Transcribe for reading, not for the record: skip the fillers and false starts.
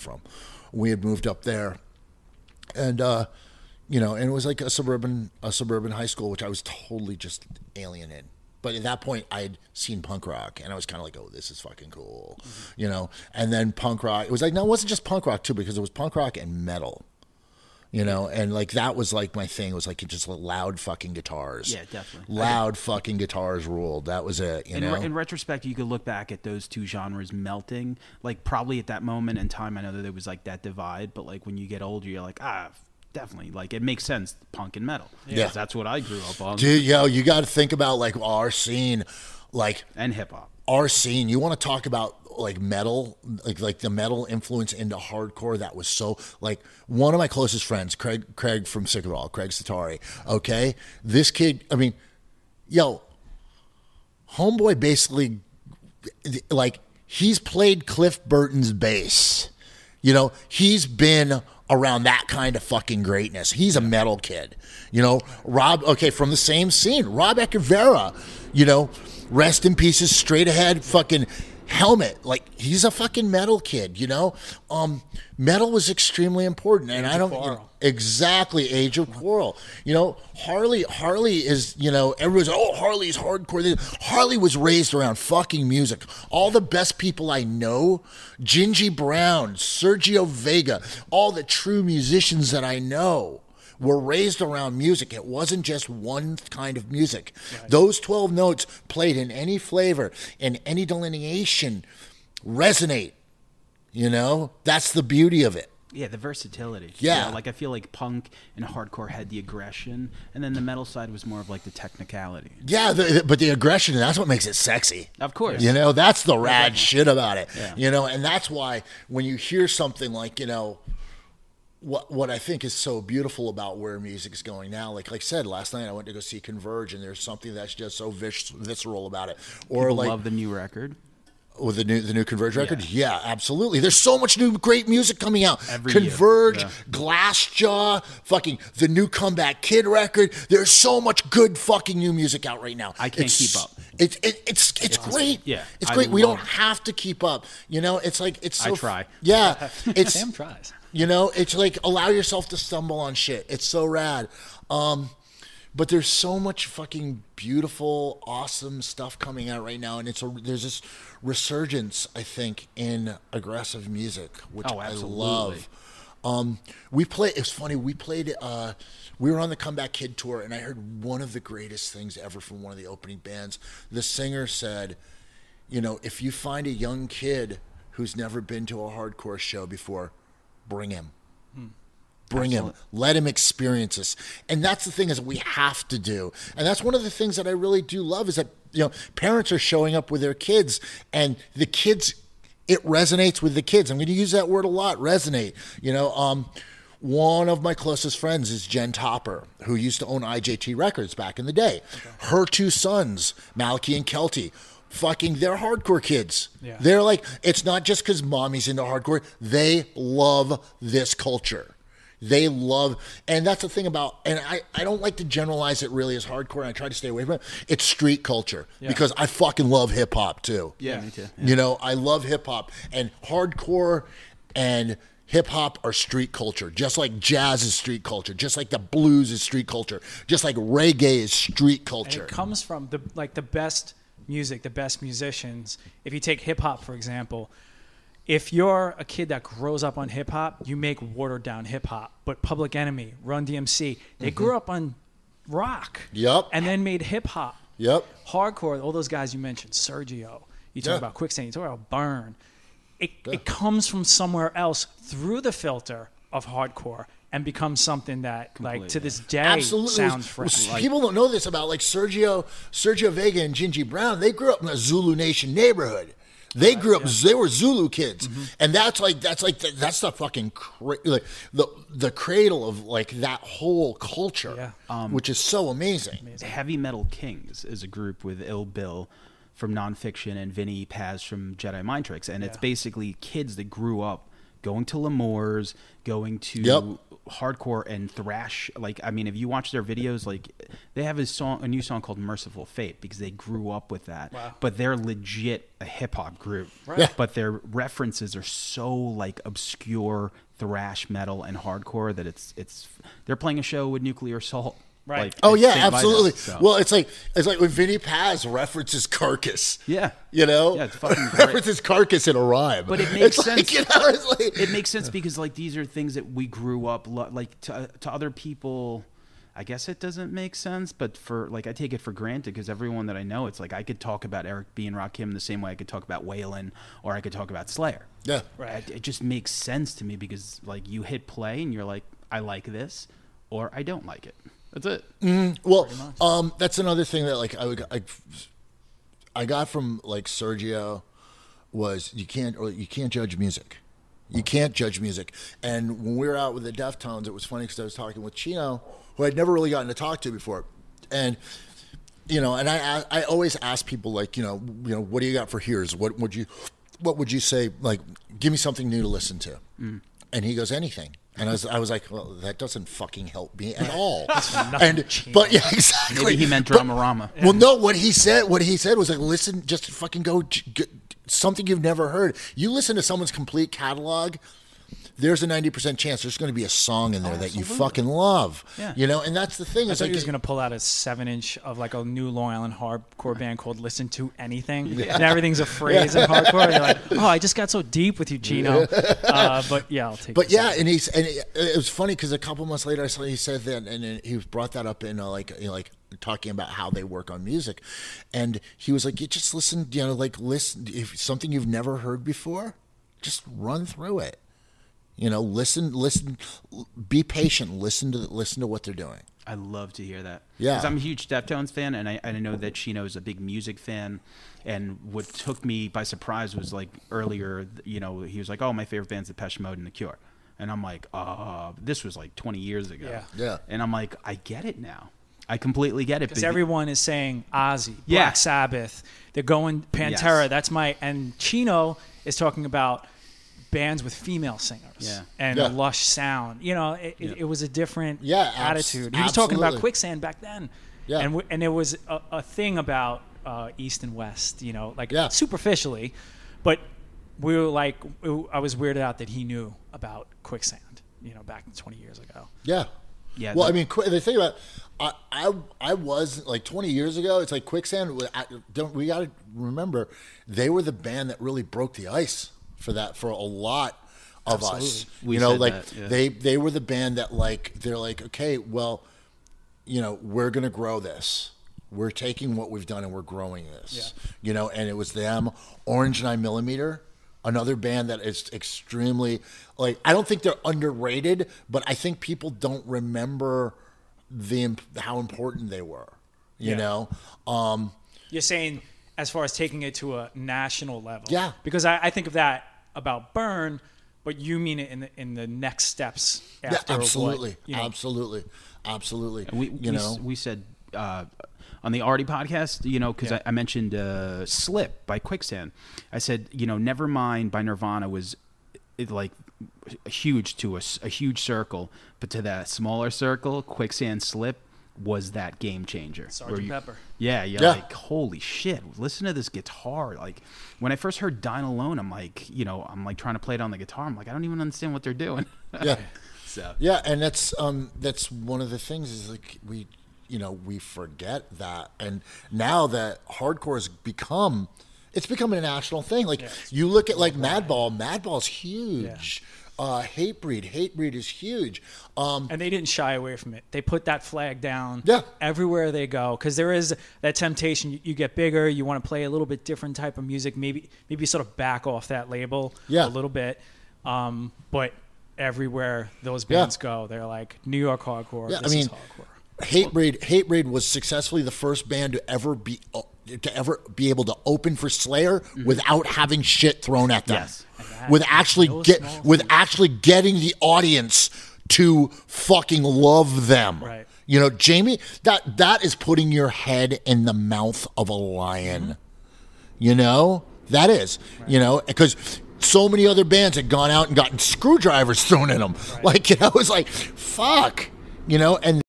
from. We had moved up there, and you know, and it was like a suburban high school, which I was totally just alien in. But at that point, I had seen punk rock, and I was kind of like, "Oh, this is fucking cool," you know. And then punk rock. It was like, no, it wasn't just punk rock too, because it was punk rock and metal, you know. And like that was like my thing. It was like just loud fucking guitars. Yeah, definitely. Loud fucking guitars ruled. That was it. You know. In retrospect, you could look back at those two genres melting. Like probably at that moment in time, I know that there was like that divide. But like when you get older, you're like, definitely, like it makes sense, punk and metal. Yeah, that's what I grew up on. Dude, yo, you got to think about like our scene, like and hip hop. Our scene. You want to talk about like metal, like the metal influence into hardcore. That was so like one of my closest friends, Craig from Sick of It All, Craig Satari. Okay, this kid. I mean, yo, homeboy basically like he's played Cliff Burton's bass. You know, he's been around that kind of fucking greatness. He's a metal kid, you know. From the same scene, Rob Echeverria, you know, rest in pieces, straight ahead fucking Helmet. Like he's a fucking metal kid, you know. Metal was extremely important, and I don't exactly Age of Quarrel. You know, Harley is, you know, everyone's Harley's hardcore. Harley was raised around fucking music. All the best people I know, Gingy Brown, Sergio Vega, all the true musicians that I know were raised around music. It wasn't just one kind of music. Right. Those 12 notes played in any flavor, in any delineation, resonate. You know, that's the beauty of it. Yeah, the versatility. Yeah. You know, like I feel like punk and hardcore had the aggression, and then the metal side was more of like the technicality. Yeah, but the aggression, that's what makes it sexy. Of course. You know, that's the rad shit about it. Yeah. You know, and that's why when you hear something like, you know, what I think is so beautiful about where music is going now, like I said, last night I went to go see Converge, and there's something that's just so visceral about it. Or People like love the new record. With the new Converge record? Yeah, absolutely. There's so much new great music coming out. Every Converge, year. Yeah. Glassjaw, fucking the new Comeback Kid record. There's so much good fucking new music out right now. I can't keep up. It's great. Yeah. It's great. We don't have to keep up. You know, it's like it's so I try. Yeah. It's Sam tries. You know, it's like allow yourself to stumble on shit. It's so rad. But there's so much fucking beautiful, awesome stuff coming out right now, and there's this resurgence, I think, in aggressive music, which I love. It's funny. We were on the Comeback Kid tour, and I heard one of the greatest things ever from one of the opening bands. The singer said, you know, if you find a young kid who's never been to a hardcore show before, bring him. Bring him. Let him experience this. And that's the thing is we have to do. And that's one of the things that I really do love is that, you know, parents are showing up with their kids, and the kids, it resonates with the kids. I'm going to use that word a lot, resonate. You know, one of my closest friends is Jen Topper, who used to own IJT Records back in the day. Okay. Her two sons, Malachi and Kelty, fucking, they're hardcore kids. Yeah. They're like, it's not just because mommy's into hardcore. They love this culture. They love, and that's the thing about, and I don't like to generalize it really as hardcore, and I try to stay away from it. It's street culture, because I fucking love hip hop too. Yeah, me too. Yeah. You know, I love hip hop, and hardcore and hip hop are street culture, just like jazz is street culture, just like the blues is street culture, just like reggae is street culture. And it comes from the best music, the best musicians. If you take hip hop, for example, if you're a kid that grows up on hip-hop, you make watered-down hip-hop. But Public Enemy, Run DMC, they grew up on rock. Yep. And then made hip-hop. Yep. Hardcore, all those guys you mentioned, Sergio, you talk about Quicksand, you talk about Burn. It comes from somewhere else through the filter of hardcore and becomes something that, like, to this day sounds fresh. People don't know this about, like, Sergio Vega and Gingy Brown. They grew up in a Zulu Nation neighborhood. They grew up. They were Zulu kids, and that's the fucking the cradle of like that whole culture, which is so amazing. Heavy Metal Kings is a group with Ill Bill from Nonfiction and Vinny Paz from Jedi Mind Tricks, and it's basically kids that grew up going to L'Amour's, going to hardcore and thrash. Like, I mean, if you watch their videos, like they have a new song called "Merciful Fate" because they grew up with that. Wow. But they're legit a hip hop group. Right. Yeah. But their references are so like obscure thrash metal and hardcore that it's they're playing a show with Nuclear Assault. Right. Like, Oh it's yeah, Saved by absolutely. Us, so. Well, it's like when Vinnie Paz references Carcass. Yeah. You know, Yeah, it's fucking great. references Carcass in a rhyme. But it makes It's sense. like, you know, it's like, It makes sense because like these are things that we grew up like to other people. I guess it doesn't make sense, but for like I take it for granted because everyone that I know, it's like I could talk about Eric B. and Rakim the same way I could talk about Waylon or I could talk about Slayer. yeah. Right. It just makes sense to me because like you hit play and you're like, I like this or I don't like it. That's it. Well, that's another thing that like I got from like Sergio was you can't judge music. You can't judge music. And when we were out with the Deftones, it was funny because I was talking with Chino, who I'd never really gotten to talk to before, and you know, and I always ask people like, you know, what do you got for here's? What would you say? Like, give me something new to listen to. And he goes, anything. And I was like, well, that doesn't fucking help me at all. But yeah, exactly. Maybe he meant Dramarama. Well, no, what he said was like, listen, just fucking go something you've never heard. You listen to someone's complete catalog, there's a 90% chance there's going to be a song in there that you fucking love. Yeah. You know, and that's the thing. I It's thought like he was going to pull out a 7-inch of like a new Long Island hardcore band called Listen to Anything. And everything's a phrase in hardcore. You're like, oh, I just got so deep with you, Chino. But yeah, I'll take But this yeah, out. and it was funny because a couple months later, I saw he said that, and he brought that up in like talking about how they work on music, and he was like, you just listen, listen if something you've never heard before, just run through it. You know, listen, be patient, listen to what they're doing. I love to hear that. Yeah. Because I'm a huge Deftones fan, and I know that Chino is a big music fan. And what took me by surprise was like earlier, you know, he was like, oh, my favorite band's Depeche Mode and The Cure. And I'm like, this was like 20 years ago. Yeah. Yeah. And I'm like, I get it now. I completely get it. Because everyone is saying Ozzy, Yeah. Black Sabbath. They're going Pantera. Yes. And Chino is talking about bands with female singers and a lush sound. You know, it was a different attitude. He was talking about Quicksand back then. Yeah. And it was a thing about East and West, you know, like superficially. But we were like, I was weirded out that he knew about Quicksand, you know, back 20 years ago. Yeah. Yeah. Well, I mean, the thing about I was like 20 years ago. It's like Quicksand. We got to remember they were the band that really broke the ice for a lot of us. We you know, said like that, yeah. they were the band that like they're like, okay, well, you know, we're gonna grow this. We're taking what we've done and we're growing this. Yeah. You know, and it was them, Orange 9mm. Another band that is extremely, like, I don't think they're underrated, but I think people don't remember how important they were, you know? You're saying as far as taking it to a national level. Yeah. Because I think of that about Burn, but you mean it in the next steps after absolutely. what, you know. Absolutely. And we said on the Artie podcast, you know, because I mentioned Slip by Quicksand. I said, you know, Nevermind by Nirvana was like huge to a huge circle, but to that smaller circle, Quicksand Slip was that game changer. Sgt. Pepper. Yeah, you're like, holy shit, listen to this guitar. Like, when I first heard Dine Alone, I'm like, you know, trying to play it on the guitar. I'm like, I don't even understand what they're doing. Yeah. So. Yeah, and that's one of the things is like we forget that, and now that hardcore has become a national thing. Like you look at like Madball's huge. Hatebreed is huge. And they didn't shy away from it. They put that flag down everywhere they go, because there is that temptation. You get bigger, you want to play a little bit different type of music. Maybe sort of back off that label a little bit. But everywhere those bands go, they're like New York hardcore. Yeah, this is hardcore. Hatebreed was successfully the first band to ever be able to open for Slayer without having shit thrown at them. Yes. With actually getting the audience to fucking love them. Right. You know, Jamie, that is putting your head in the mouth of a lion. You know? That is. Right. You know, because so many other bands had gone out and gotten screwdrivers thrown in them. Like, you know, it was like, fuck, you know, and